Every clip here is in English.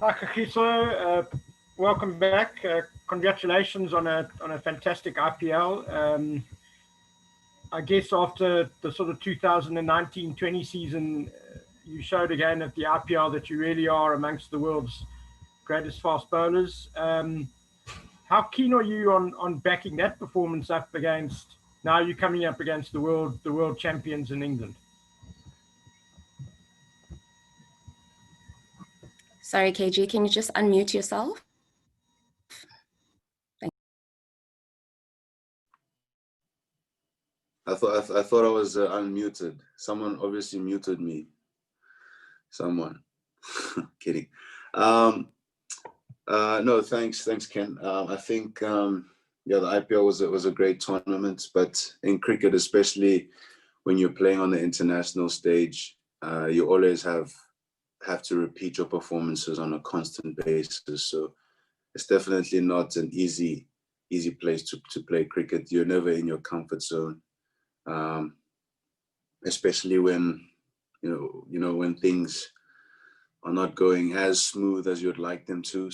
Hi, Kagiso. Welcome back. Congratulations on a fantastic IPL. I guess after the sort of 2019-20 season, you showed again at the IPL that you really are amongst the world's greatest fast bowlers. How keen are you on backing that performance up against, now you're coming up against the world champions in England? Sorry, KG, can you just unmute yourself? I thought I was unmuted. Someone obviously muted me. Someone. Kidding. No, thanks, Ken. I think yeah, the IPL was a great tournament, but in cricket, especially when you're playing on the international stage, you always have to repeat your performances on a constant basis. So it's definitely not an easy place to play cricket. You're never in your comfort zone. Especially when you know when things are not going as smooth as you'd like them to.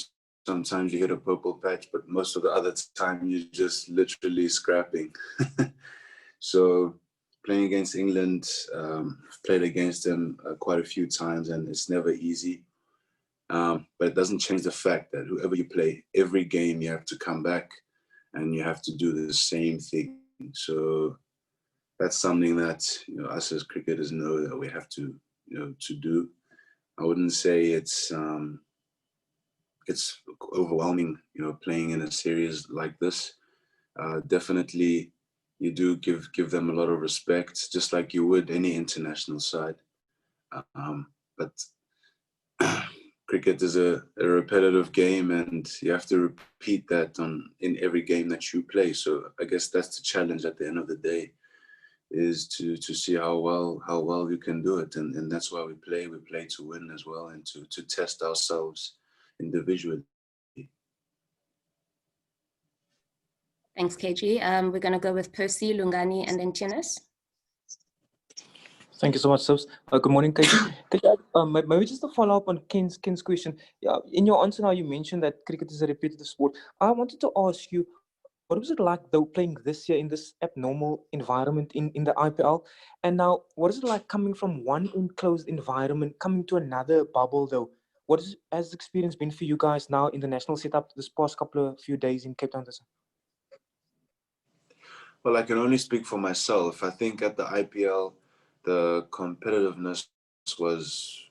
Sometimes you hit a purple patch, but most of the other time you're just literally scrapping. So playing against England, played against them quite a few times, and it's never easy. But it doesn't change the fact that whoever you play, every game you have to come back and you have to do the same thing. So that's something that us as cricketers know that we have to to do. I wouldn't say it's overwhelming, playing in a series like this. Definitely, you do give them a lot of respect, just like you would any international side. But cricket is a repetitive game, and you have to repeat that in every game that you play. So I guess that's the challenge at the end of the day, is to see how well you can do it, and that's why we play to win as well, and to test ourselves individually. Thanks, KG. We're going to go with Percy, Lungani, and then Tianis. Thank you so much, Subs. Good morning, KG. Maybe just to follow up on Ken's question. Yeah, in your answer now, you mentioned that cricket is a repetitive sport. I wanted to ask you, what was it like though playing this year in this abnormal environment in the IPL? And now, what is it like coming from one enclosed environment, coming to another bubble though? What has the experience been for you guys now in the national setup this past few days in Cape Town? Well, I can only speak for myself. I think at the IPL, the competitiveness was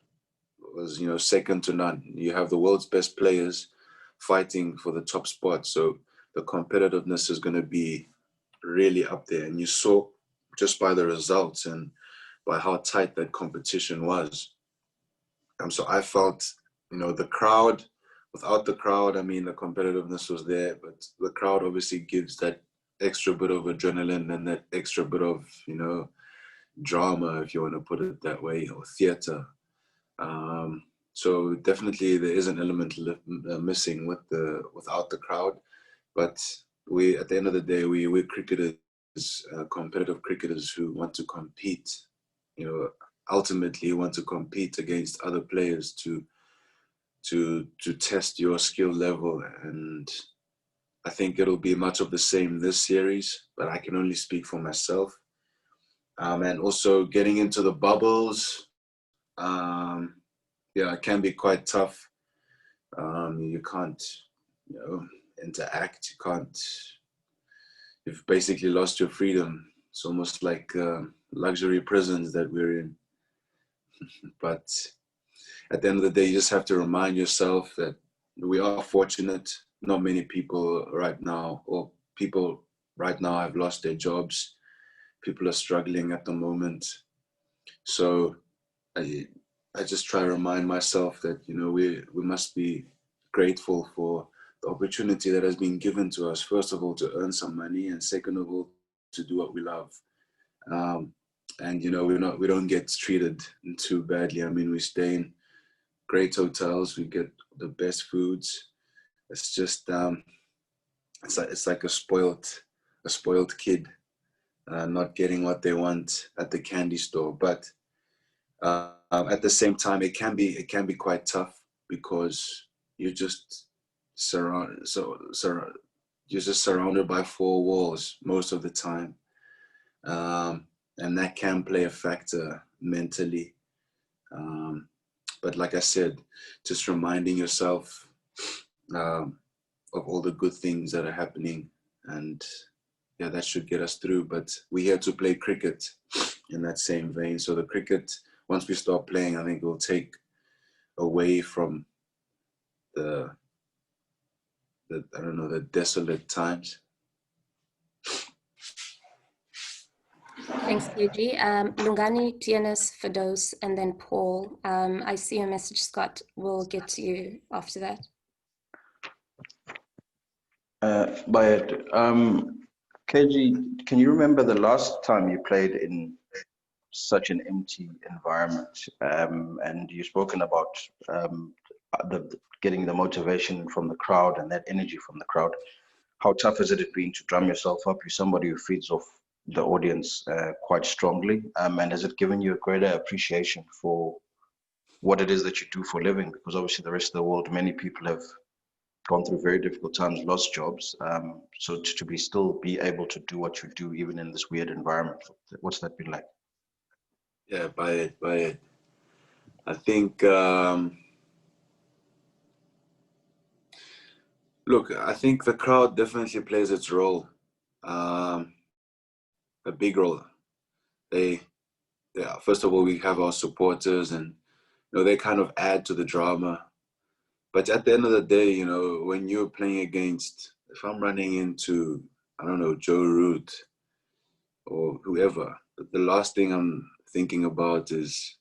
second to none. You have the world's best players fighting for the top spot. So the competitiveness is going to be really up there. And you saw just by the results and by how tight that competition was. So I felt, the crowd, without the crowd, I mean, the competitiveness was there, but the crowd obviously gives that extra bit of adrenaline and that extra bit of, drama, if you want to put it that way, or theater. So definitely there is an element missing without the crowd. But at the end of the day, we're cricketers, competitive cricketers who want to compete, ultimately want to compete against other players to test your skill level. And I think it'll be much of the same this series, but I can only speak for myself. And also getting into the bubbles, yeah, it can be quite tough. You can't, interact. You've basically lost your freedom. It's almost like luxury prisons that we're in. But at the end of the day, you just have to remind yourself that we are fortunate. Not many people right now have lost their jobs. People are struggling at the moment. So I just try to remind myself that, we must be grateful for the opportunity that has been given to us. First of all, to earn some money, and second of all, to do what we love. And, we don't get treated too badly. I mean, we stay in great hotels. We get the best foods. It's just, it's like a spoiled kid. Not getting what they want at the candy store, but at the same time, it can be quite tough, because you're just you're just surrounded by four walls most of the time, and that can play a factor mentally. But like I said, just reminding yourself of all the good things that are happening, and yeah, that should get us through. But we here to play cricket in that same vein. So the cricket, once we start playing, I think it will take away from the I don't know, the desolate times. Thanks, KG. Lungani, Tianis, Fidos, and then Paul. I see your message, Scott. We'll get to you after that. Bayed, KG, can you remember the last time you played in such an empty environment? And you've spoken about getting the motivation from the crowd and that energy from the crowd. How tough has it been to drum yourself up? You're somebody who feeds off the audience quite strongly. And has it given you a greater appreciation for what it is that you do for a living? Because obviously the rest of the world, many people have gone through very difficult times, lost jobs. So to still be able to do what you do, even in this weird environment, what's that been like? Yeah, by it. I think, look, I think the crowd definitely plays its role, a big role. First of all, we have our supporters, and they kind of add to the drama. But at the end of the day, when you're playing against, if I'm running into, I don't know, Joe Root or whoever, the last thing I'm thinking about is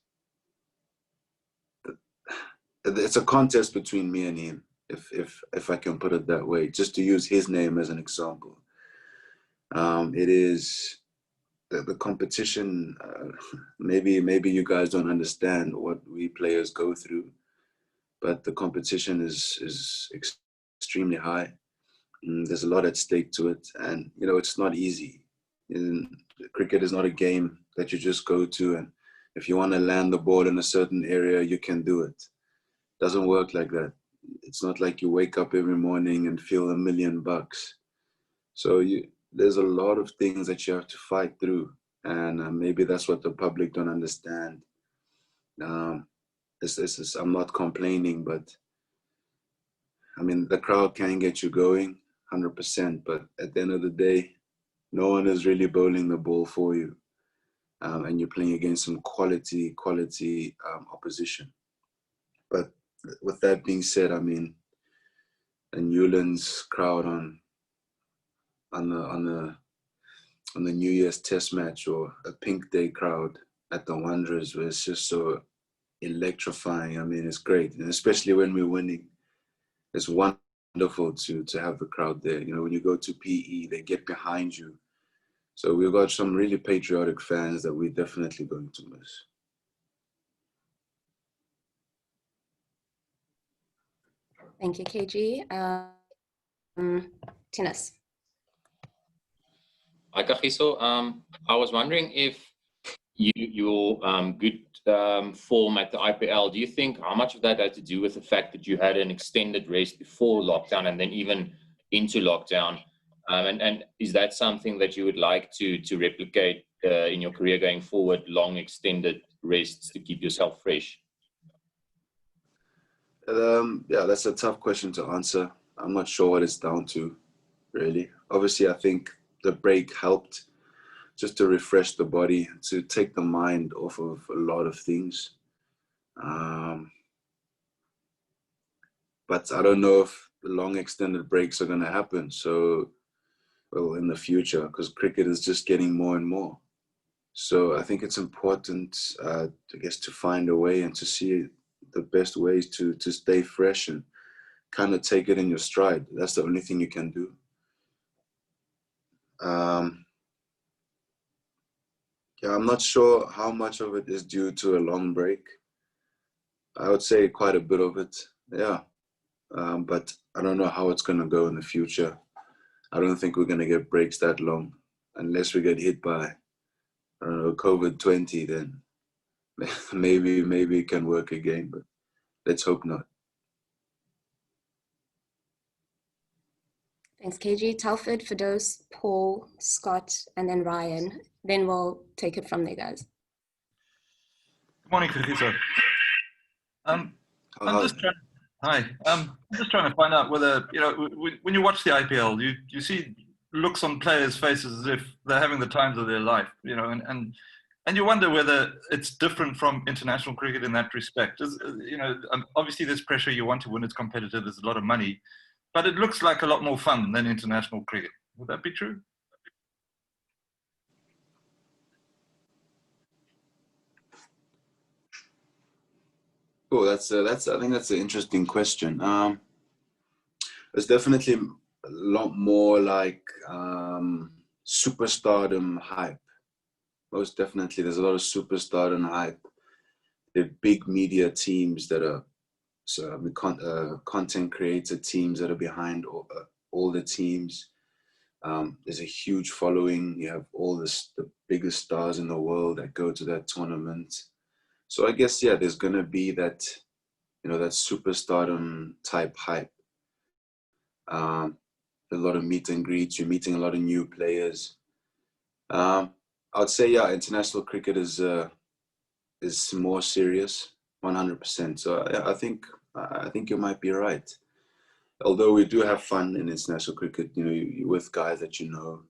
it's a contest between me and him, if I can put it that way, just to use his name as an example. It is the competition. Maybe you guys don't understand what we players go through, but the competition is extremely high. There's a lot at stake to it, and it's not easy. Cricket is not a game that you just go to, and if you want to land the ball in a certain area, you can do it. It doesn't work like that. It's not like you wake up every morning and feel $1 million. So there's a lot of things that you have to fight through, and maybe that's what the public don't understand. I'm not complaining, but I mean, the crowd can get you going 100%, but at the end of the day, no one is really bowling the ball for you. And you're playing against some quality opposition. But with that being said, I mean, a Newlands crowd on the New Year's Test match, or a Pink Day crowd at the Wanderers, where it's just so electrifying. I mean, it's great, and especially when we're winning, it's wonderful to have the crowd there. When you go to PE, they get behind you. So we've got some really patriotic fans that we're definitely going to miss. Thank you, KG. Tinas. Hi, Kagiso. I was wondering if your good form at the IPL, do you think how much of that had to do with the fact that you had an extended rest before lockdown and then even into lockdown? And is that something that you would like to replicate in your career going forward, long extended rests to keep yourself fresh? Yeah, that's a tough question to answer. I'm not sure what it's down to, really. Obviously, I think the break helped just to refresh the body, to take the mind off of a lot of things. But I don't know if the long extended breaks are going to happen. So, well, in the future, because cricket is just getting more and more. So I think it's important, I guess, to find a way and to see the best ways to stay fresh and kind of take it in your stride. That's the only thing you can do. Yeah, I'm not sure how much of it is due to a long break. I would say quite a bit of it, yeah. But I don't know how it's going to go in the future. I don't think we're going to get breaks that long unless we get hit by, I don't know, COVID-20, then maybe it can work again, but let's hope not. Thanks, KG. Telford, Firdaus, Paul, Scott, and then Ryan. Then we'll take it from there, guys. Good morning, Kagiso. I'm just trying. Hi. I'm just trying to find out whether, you know, when you watch the IPL, you see looks on players' faces as if they're having the times of their life, you know, and you wonder whether it's different from international cricket in that respect. You know, obviously there's pressure. You want to win. It's competitive. There's a lot of money, but it looks like a lot more fun than international cricket. Would that be true? Oh, I think that's an interesting question. There's definitely a lot more like superstardom hype. Most definitely, there's a lot of superstardom hype. There are big media teams that are content creator teams that are behind all the teams. There's a huge following. You have all the biggest stars in the world that go to that tournament. So I guess, yeah, there's going to be that, you know, that superstardom type hype. A lot of meet and greets. You're meeting a lot of new players. I'd say, yeah, international cricket is more serious, 100%. So yeah, I think you might be right. Although we do have fun in international cricket, you know, you're with guys that you know,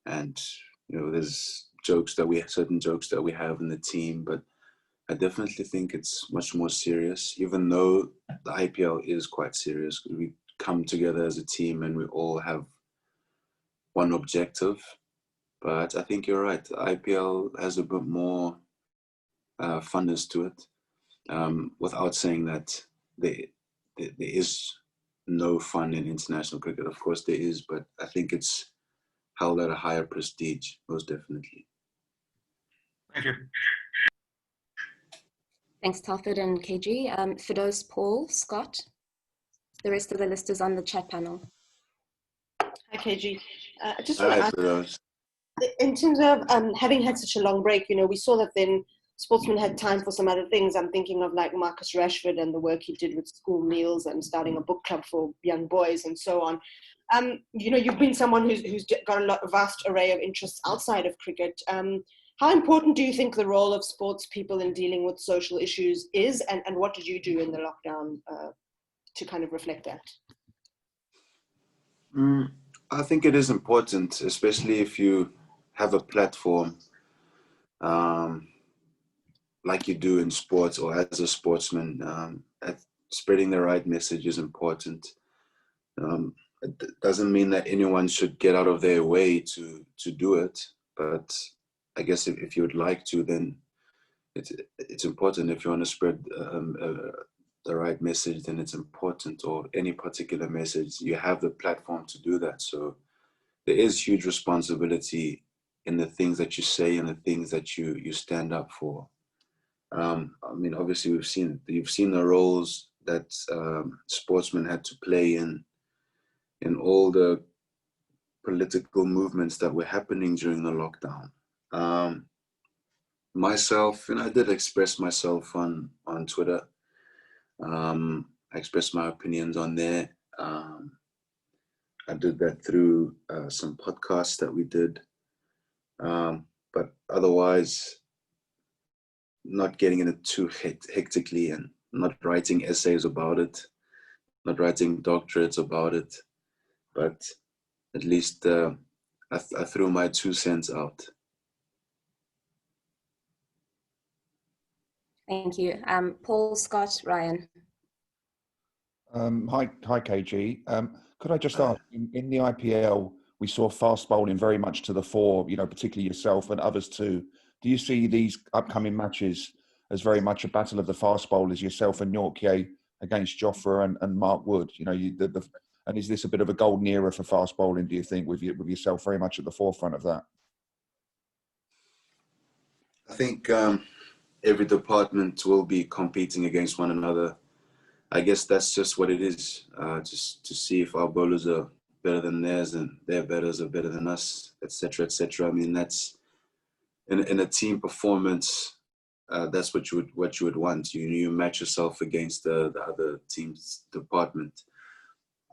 and you know, there's certain jokes that we have in the team, but I definitely think it's much more serious, even though the IPL is quite serious. We come together as a team and we all have one objective. But I think you're right. The IPL has a bit more funness to it, without saying that there is no fun in international cricket. Of course there is, but I think it's held at a higher prestige, most definitely. Thank you. Thanks, Telford and KG. Firdaus, Paul, Scott. The rest of the list is on the chat panel. Hi, KG. I just All want to right, ask, in terms of having had such a long break, you know, we saw that then Sportsman had time for some other things. I'm thinking of like Marcus Rashford and the work he did with school meals and starting a book club for young boys and so on. You know, you've been someone who's got a vast array of interests outside of cricket. How important do you think the role of sports people in dealing with social issues is, and what did you do in the lockdown to kind of reflect that? I think it is important, especially if you have a platform like you do in sports or as a sportsman. Spreading the right message is important. It doesn't mean that anyone should get out of their way to do it, but I guess if you would like to, then it's important. If you want to spread the right message, then it's important, or any particular message, you have the platform to do that. So there is huge responsibility in the things that you say and the things that you stand up for. I mean, obviously you've seen the roles that sportsmen had to play in all the political movements that were happening during the lockdown. Myself, I did express myself on Twitter. I expressed my opinions on there. I did that through some podcasts that we did. But otherwise, not getting in it too hectically and not writing essays about it, not writing doctorates about it. But at least I threw my 2 cents out. Thank you. Paul, Scott, Ryan. Hi, KG. Could I just ask, in the IPL, we saw fast bowling very much to the fore, particularly yourself and others too. Do you see these upcoming matches as very much a battle of the fast bowlers, yourself and Nortje against Jofra and Mark Wood? And is this a bit of a golden era for fast bowling, do you think, with yourself very much at the forefront of that? I think every department will be competing against one another. I guess that's just what it is, just to see if our bowlers are better than theirs and their batters are better than us, etc., etc. I mean, that's in a team performance. That's what you would want. You match yourself against the other team's department.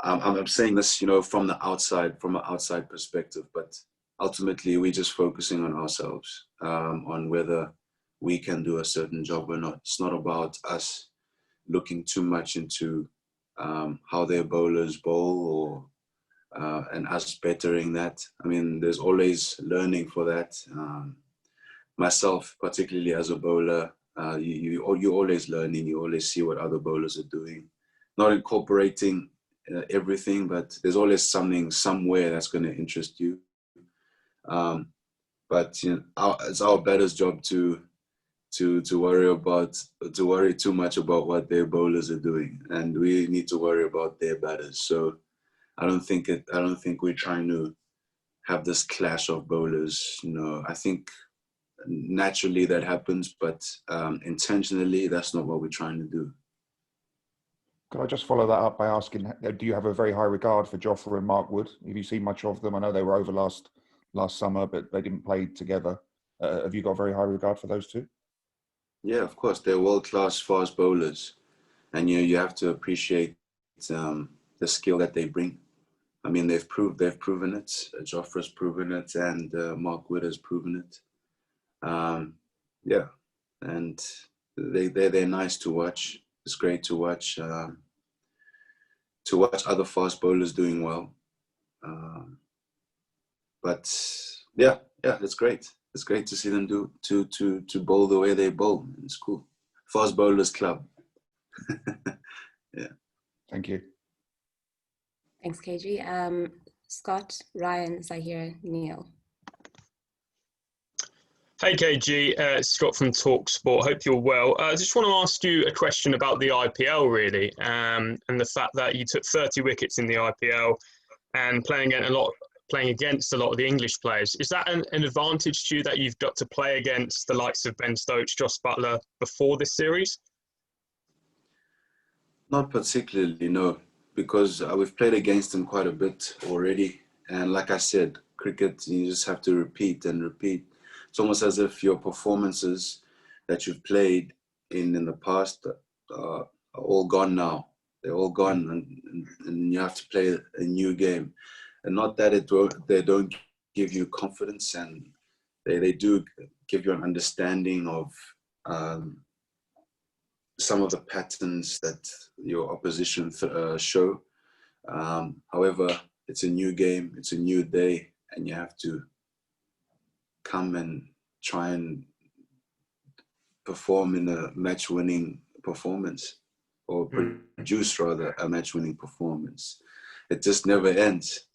I'm saying this, you know, from an outside perspective, but ultimately we're just focusing on ourselves, on whether we can do a certain job or not. It's not about us looking too much into how their bowlers bowl or and us bettering that. I mean, there's always learning for that. Myself, particularly as a bowler, you're always learning. You always see what other bowlers are doing, not incorporating everything, but there's always something somewhere that's going to interest you. But you know, it's our batter's job to worry too much about what their bowlers are doing, and we need to worry about their batters. So I don't think we're trying to have this clash of bowlers. You know, I think naturally that happens, but intentionally that's not what we're trying to do. Could I just follow that up by asking, do you have a very high regard for Jofra and Mark Wood? Have you seen much of them? I know they were over last summer, but they didn't play together. Have you got very high regard for those two? Yeah, of course. They're world-class fast bowlers. And you have to appreciate the skill that they bring. I mean, they've proven it. Jofra's proven it, and Mark Wood has proven it. Yeah, and they're nice to watch. It's great to watch other fast bowlers doing well. But yeah, it's great. It's great to see them to bowl the way they bowl. It's cool. Fast Bowlers Club. Yeah. Thank you. Thanks, KG. Scott, Ryan, Zahir, Neil. Hey KG, it's Scott from TalkSport. Hope you're well. I just want to ask you a question about the IPL, really, and the fact that you took 30 wickets in the IPL and playing against a lot of the English players. Is that an advantage to you that you've got to play against the likes of Ben Stokes, Joss Buttler before this series? Not particularly, no, because we've played against them quite a bit already. And like I said, cricket, you just have to repeat and repeat. It's almost as if your performances that you've played in the past are all gone now. They're all gone, and you have to play a new game. And not that they don't give you confidence, and they do give you an understanding of some of the patterns that your opposition show. However, it's a new game, it's a new day, and you have to come and try and perform in a match-winning performance, or produce rather a match-winning performance. It just never ends.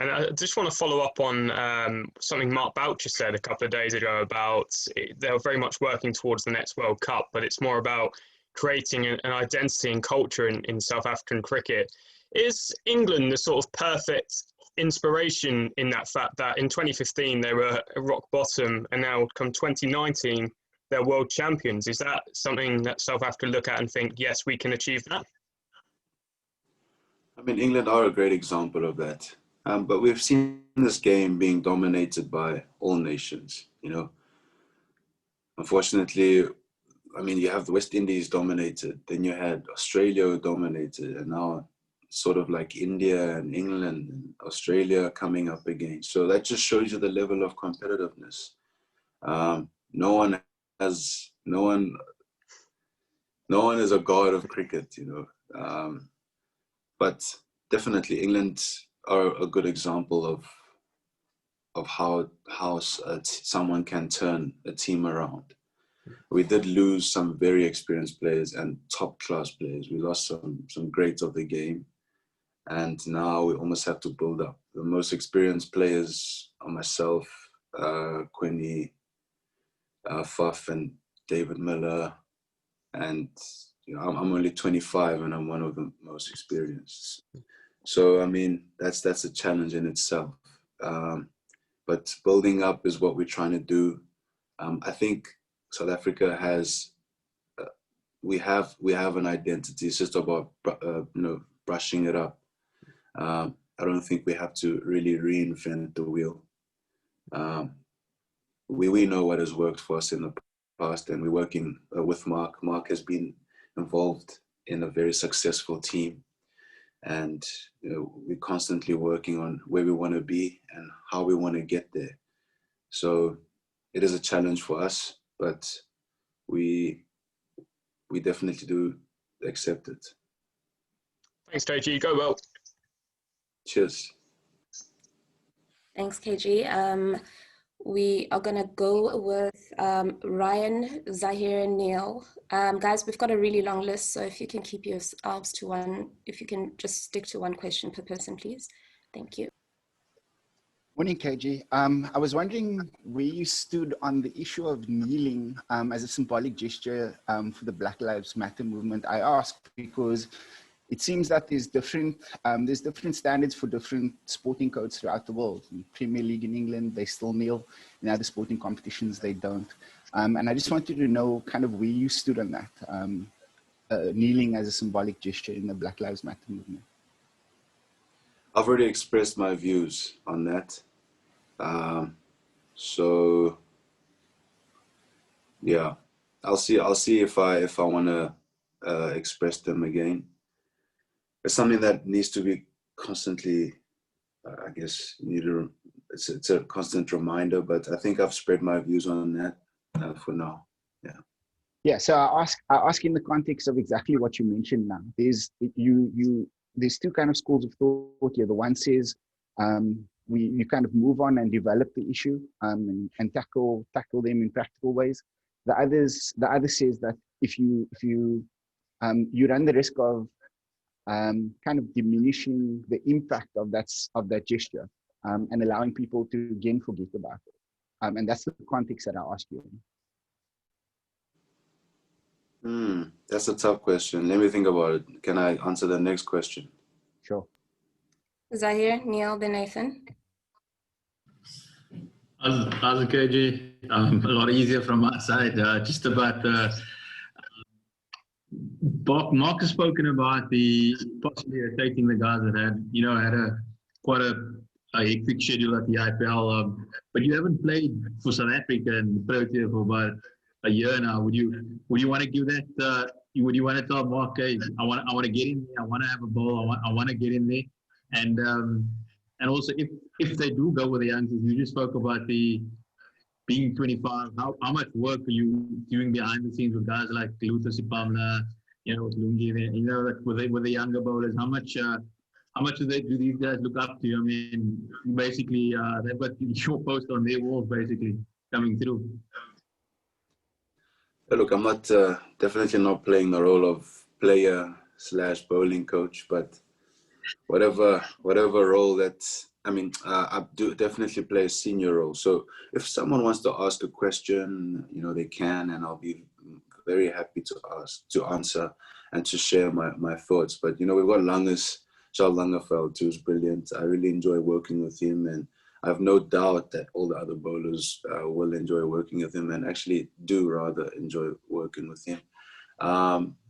And I just want to follow up on something Mark Boucher said a couple of days ago about they're very much working towards the next World Cup, but it's more about creating an identity and culture in South African cricket. Is England the sort of perfect inspiration in that fact that in 2015 they were at rock bottom, and now come 2019 they're world champions? Is that something that South Africa look at and think, yes, we can achieve that? I mean, England are a great example of that. But we've seen this game being dominated by all nations, you know. Unfortunately, I mean, you have the West Indies dominated, then you had Australia dominated, and now sort of like India and England and Australia coming up again. So that just shows you the level of competitiveness. No one is a god of cricket, you know. But definitely England are a good example of how someone can turn a team around. We did lose some very experienced players and top class players. We lost some greats of the game, and now we almost have to build up. The most experienced players are myself, Quinny, Faf, and David Miller, and you know, I'm only 25 and I'm one of the most experienced. So I mean, that's a challenge in itself. But building up is what we're trying to do. I think South Africa has, we have an identity. It's just about brushing it up. I don't think we have to really reinvent the wheel. We know what has worked for us in the past, and we're working with Mark. Mark has been involved in a very successful team. and we're constantly working on where we want to be and how we want to get there. So it is a challenge for us, but we definitely do accept it. Thanks, KG. Go well. Cheers. Thanks, KG. We are going to go with Ryan, Zahir, and Neil. Guys, we've got a really long list, so if you can keep yourselves to one, if you can just stick to one question per person, please. Thank you. Morning, KG. I was wondering where you stood on the issue of kneeling as a symbolic gesture for the Black Lives Matter movement. I ask because it seems that there's different standards for different sporting codes throughout the world. In Premier League in England, they still kneel. In other sporting competitions, they don't. And I just wanted to know kind of where you stood on that, kneeling as a symbolic gesture in the Black Lives Matter movement. I've already expressed my views on that. So yeah, I'll see if I want to express them again. It's something that needs to be constantly, I guess, it's a constant reminder, but I think I've spread my views on that for now. Yeah. Yeah. So I ask in the context of exactly what you mentioned now. There's two kind of schools of thought here. The one says you kind of move on and develop the issue and tackle them in practical ways. The other says that if you run the risk of kind of diminishing the impact of that gesture and allowing people to again forget about it. And that's the context that I ask you. That's a tough question. Let me think about it. Can I answer the next question? Sure. Zahir, Neil, then Nathan. As a KG, a lot easier from my side. Just about Mark has spoken about the possibly taking the guys that had quite a hectic schedule at the IPL, but you haven't played for South Africa and the Proteas for about a year now. Would you want to give that? Would you want to tell Mark, hey, I want to get in there. I want to have a ball. I want to get in there, and also if they do go with the youngsters, you just spoke about the being 25. How much work are you doing behind the scenes with guys like Luther Sipamla, with Lungi there, like with the younger bowlers? How much do these guys look up to you? I mean, basically, they've got your post on their walls, basically, coming through. Look, I'm not definitely not playing the role of player/bowling coach, but whatever role that, I do definitely play a senior role. So if someone wants to ask a question, they can, and I'll be very happy to answer and to share my thoughts. But we've got Charles Langeveld, who's brilliant. I really enjoy working with him, and I have no doubt that all the other bowlers will enjoy working with him, and actually do rather enjoy working with him.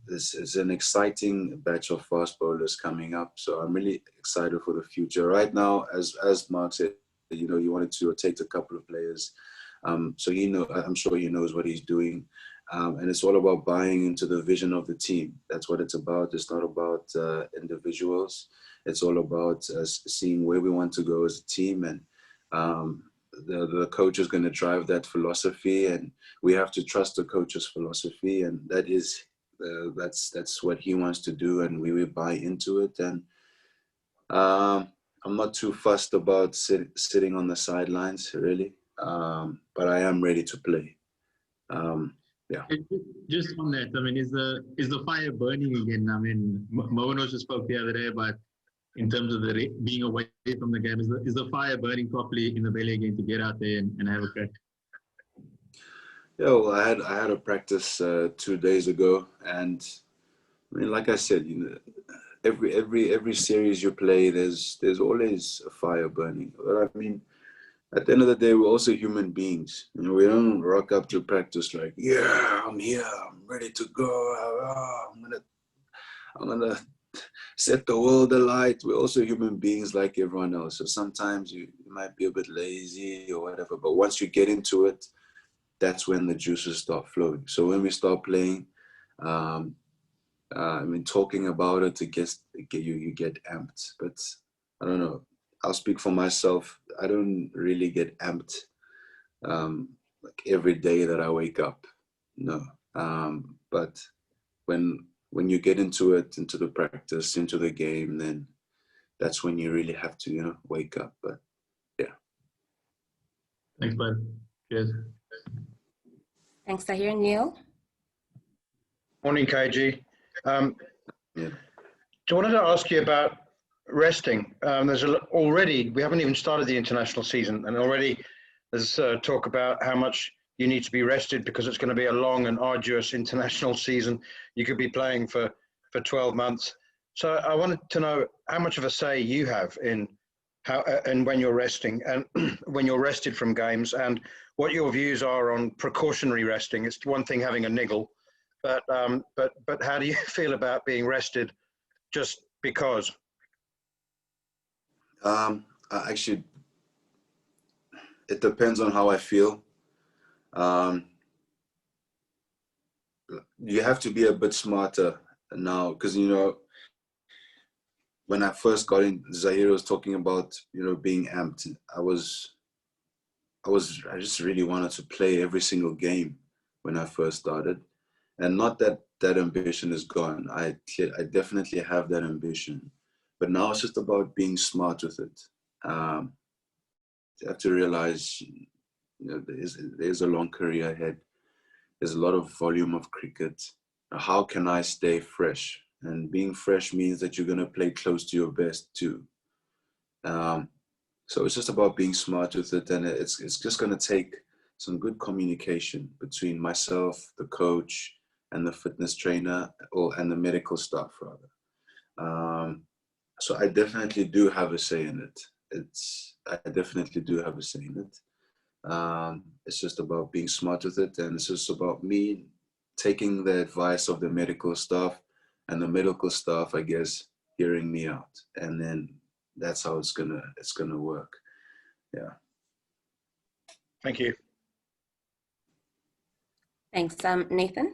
This is an exciting batch of fast bowlers coming up, so I'm really excited for the future. Right now, as Mark said, he wanted to rotate a couple of players, so I'm sure he knows what he's doing, and it's all about buying into the vision of the team. That's what it's about. It's not about individuals. It's all about seeing where we want to go as a team, and the coach is going to drive that philosophy, and we have to trust the coach's philosophy, and that's what he wants to do, and we will buy into it. And I'm not too fussed about sitting on the sidelines, really, but I am ready to play. Yeah. Just on that, is the fire burning again? Mohan just spoke the other day about, in terms of being away from the game, is the fire burning properly in the belly again to get out there and have a crack? Yeah, well, I had a practice 2 days ago, and like I said, every series you play, there's always a fire burning. But at the end of the day, we're also human beings. We don't rock up to practice like, yeah, I'm here, I'm ready to go. I'm gonna set the world alight. We're also human beings like everyone else. So sometimes you might be a bit lazy or whatever, but once you get into it, that's when the juices start flowing. So when we start playing, I mean, talking about it, you get amped. But I don't know. I'll speak for myself. I don't really get amped like every day that I wake up. No. But when you get into it, into the practice, into the game, then that's when you really have to, you know, wake up. But yeah. Thanks, bud. Cheers. Thanks, Zahir. Neil? Morning, KG. Yeah. I wanted to ask you about resting. Already, we haven't even started the international season, and already there's talk about how much you need to be rested because it's going to be a long and arduous international season. You could be playing for 12 months. So I wanted to know how much of a say you have in how and when you're resting and when you're rested from games, and what your views are on precautionary resting. It's one thing having a niggle, but how do you feel about being rested just because? Actually, it depends on how I feel. You have to be a bit smarter now, because, you know, when I first got in, Zahir was talking about, you know, being amped. I just really wanted to play every single game when I first started, and not that that ambition is gone. I definitely have that ambition, but now it's just about being smart with it. You have to realize, you know, there's a long career ahead. There's a lot of volume of cricket. How can I stay fresh? And being fresh means that you're going to play close to your best too. So it's just about being smart with it, and it's just going to take some good communication between myself, the coach, and the fitness trainer, and the medical staff rather. So I definitely do have a say in it. I definitely do have a say in it. It's just about being smart with it, and it's just about me taking the advice of the medical staff, and the medical staff, I guess, hearing me out, and then that's how it's gonna work. Yeah. Thank you. Thanks, Nathan.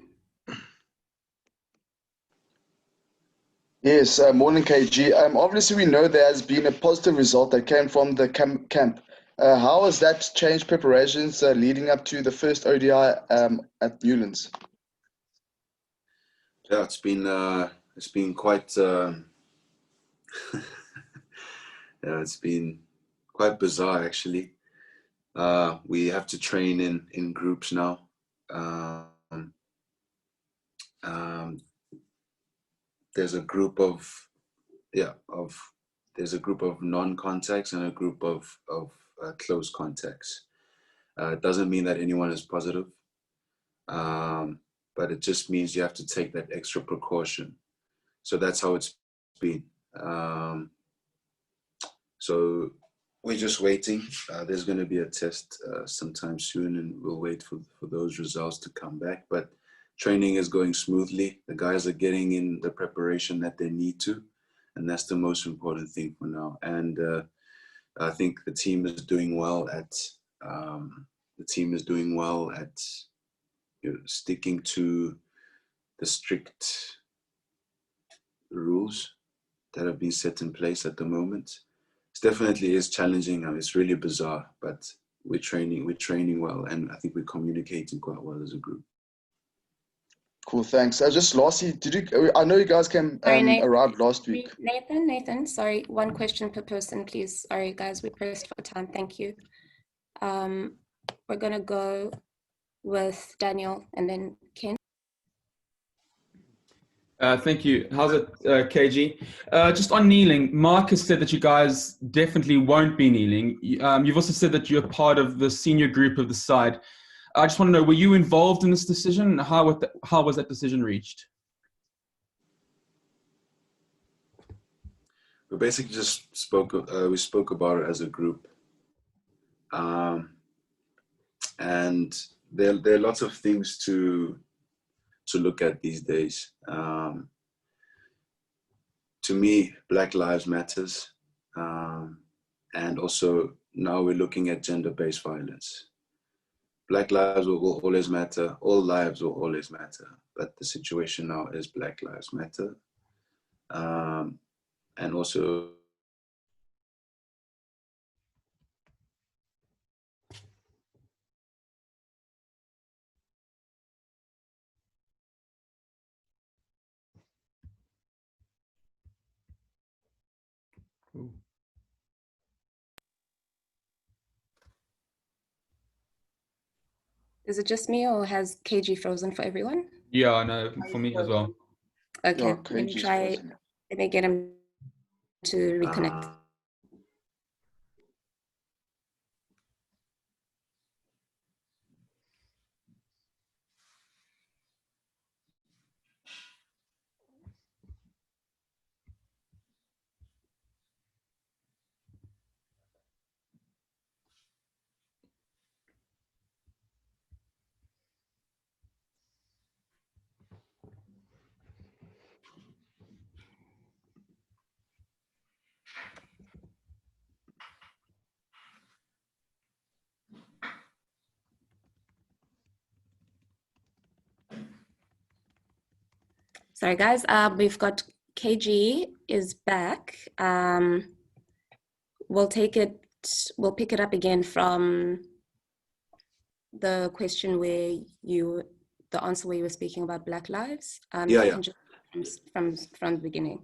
Yes, morning KG. Obviously we know there has been a positive result that came from the camp. How has that changed preparations leading up to the first ODI at Newlands? Yeah, it's been quite yeah, it's been quite bizarre actually. We have to train in groups now. There's a group of non-contacts and a group of close contacts. It doesn't mean that anyone is positive, but it just means you have to take that extra precaution. So that's how it's been. So we're just waiting. There's going to be a test sometime soon, and we'll wait for those results to come back. But training is going smoothly. The guys are getting in the preparation that they need to, and that's the most important thing for now. And I think the team is doing well at you know, sticking to the strict rules that have been set in place at the moment. It definitely is challenging. It's really bizarre, but we're training well, and I think we're communicating quite well as a group. Cool, thanks. Just lastly, I know you guys came arrived last week. Nathan, sorry, one question per person, please. Sorry, guys, we're pressed for time. Thank you. We're gonna go with Daniel and then Ken. Thank you. How's it, KG? Just on kneeling, Mark has said that you guys definitely won't be kneeling. You've also said that you're part of the senior group of the side. I just want to know, were you involved in this decision? How was that decision reached? We basically just spoke about it as a group. And there are lots of things to look at these days. To me, Black Lives Matters. And also now we're looking at gender-based violence. Black lives will always matter. All lives will always matter. But the situation now is Black Lives Matter. And also, Is it just me or has KG frozen for everyone? Yeah, no, for me as well. Okay, Yeah, let me KG is try, frozen. let me get him to reconnect. Sorry, guys. We've got KG is back. We'll take it. We'll pick it up again from the question where the answer where you were speaking about Black lives. If you can just from the beginning.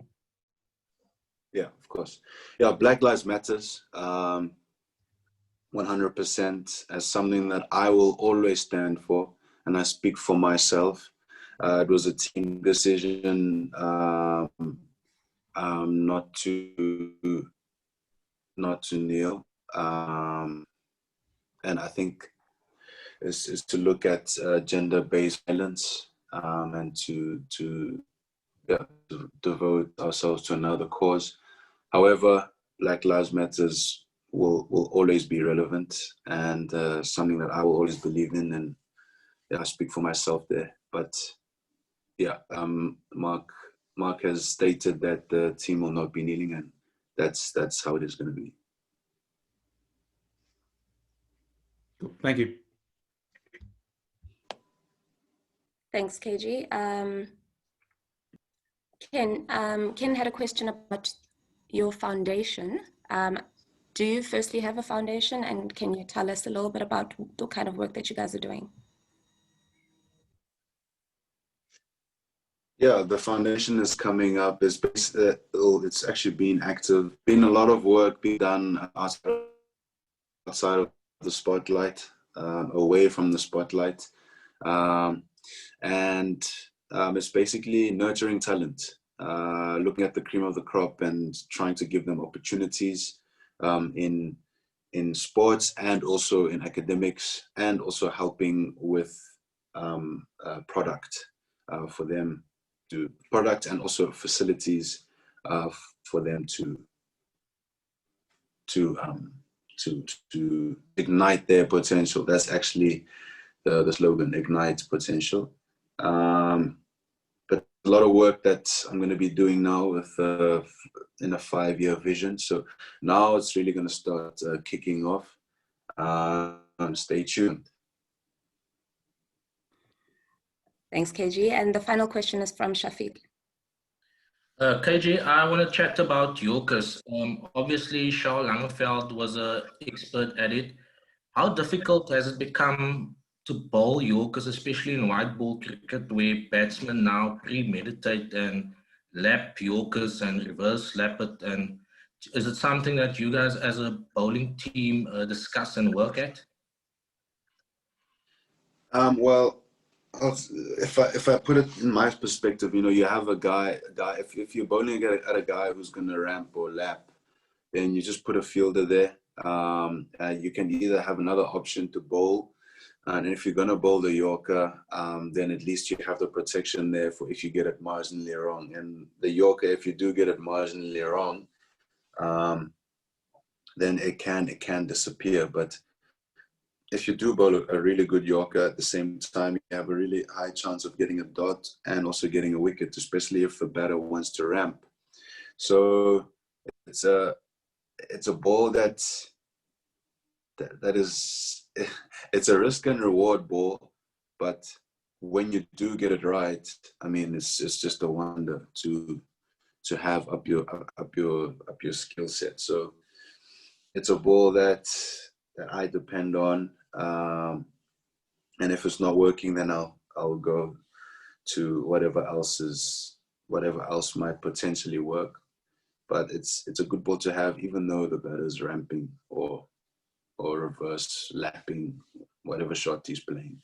Yeah, of course. Yeah, Black Lives Matters. 100% as something that I will always stand for, and I speak for myself. It was a team decision not to kneel, and I think is to look at gender-based violence and to devote ourselves to another cause. However, Black Lives Matters will always be relevant and something that I will always believe in, and I speak for myself there. But yeah, Mark has stated that the team will not be kneeling, and that's how it is going to be. Thank you. Thanks, KG. Ken had a question about your foundation. Do you firstly have a foundation, and can you tell us a little bit about the kind of work that you guys are doing? Yeah, the foundation is coming up. It's actually been active. Been a lot of work being done outside of the spotlight, away from the spotlight, and it's basically nurturing talent, looking at the cream of the crop and trying to give them opportunities in sports and also in academics, and also helping with product for them. To product and also facilities for them to ignite their potential. That's actually the slogan, ignite potential. But a lot of work that I'm going to be doing now with in a 5-year vision. So now it's really going to start kicking off. Stay tuned. Thanks, KG. And the final question is from Shafiq. KG, I want to chat about Yorkers. Obviously, Charles Langeveld was an expert at it. How difficult has it become to bowl Yorkers, especially in white ball cricket, where batsmen now premeditate and lap Yorkers and reverse lap it? And is it something that you guys as a bowling team discuss and work at? Well, if I put it in my perspective, you have a guy. If you're bowling at a guy who's going to ramp or lap, then you just put a fielder there. You can either have another option to bowl, and if you're going to bowl the Yorker, then at least you have the protection there for if you get it marginally wrong. And the Yorker, if you do get it marginally wrong, then it can disappear. But if you do bowl a really good Yorker at the same time, you have a really high chance of getting a dot and also getting a wicket, especially if the batter wants to ramp. So it's a ball that is it's a risk and reward ball, but when you do get it right, I mean, it's just a wonder to have up your skill set. So it's a ball that I depend on, and if it's not working, then I'll go to whatever else might potentially work. But it's a good ball to have, even though the batter's ramping or reverse lapping, whatever shot he's playing.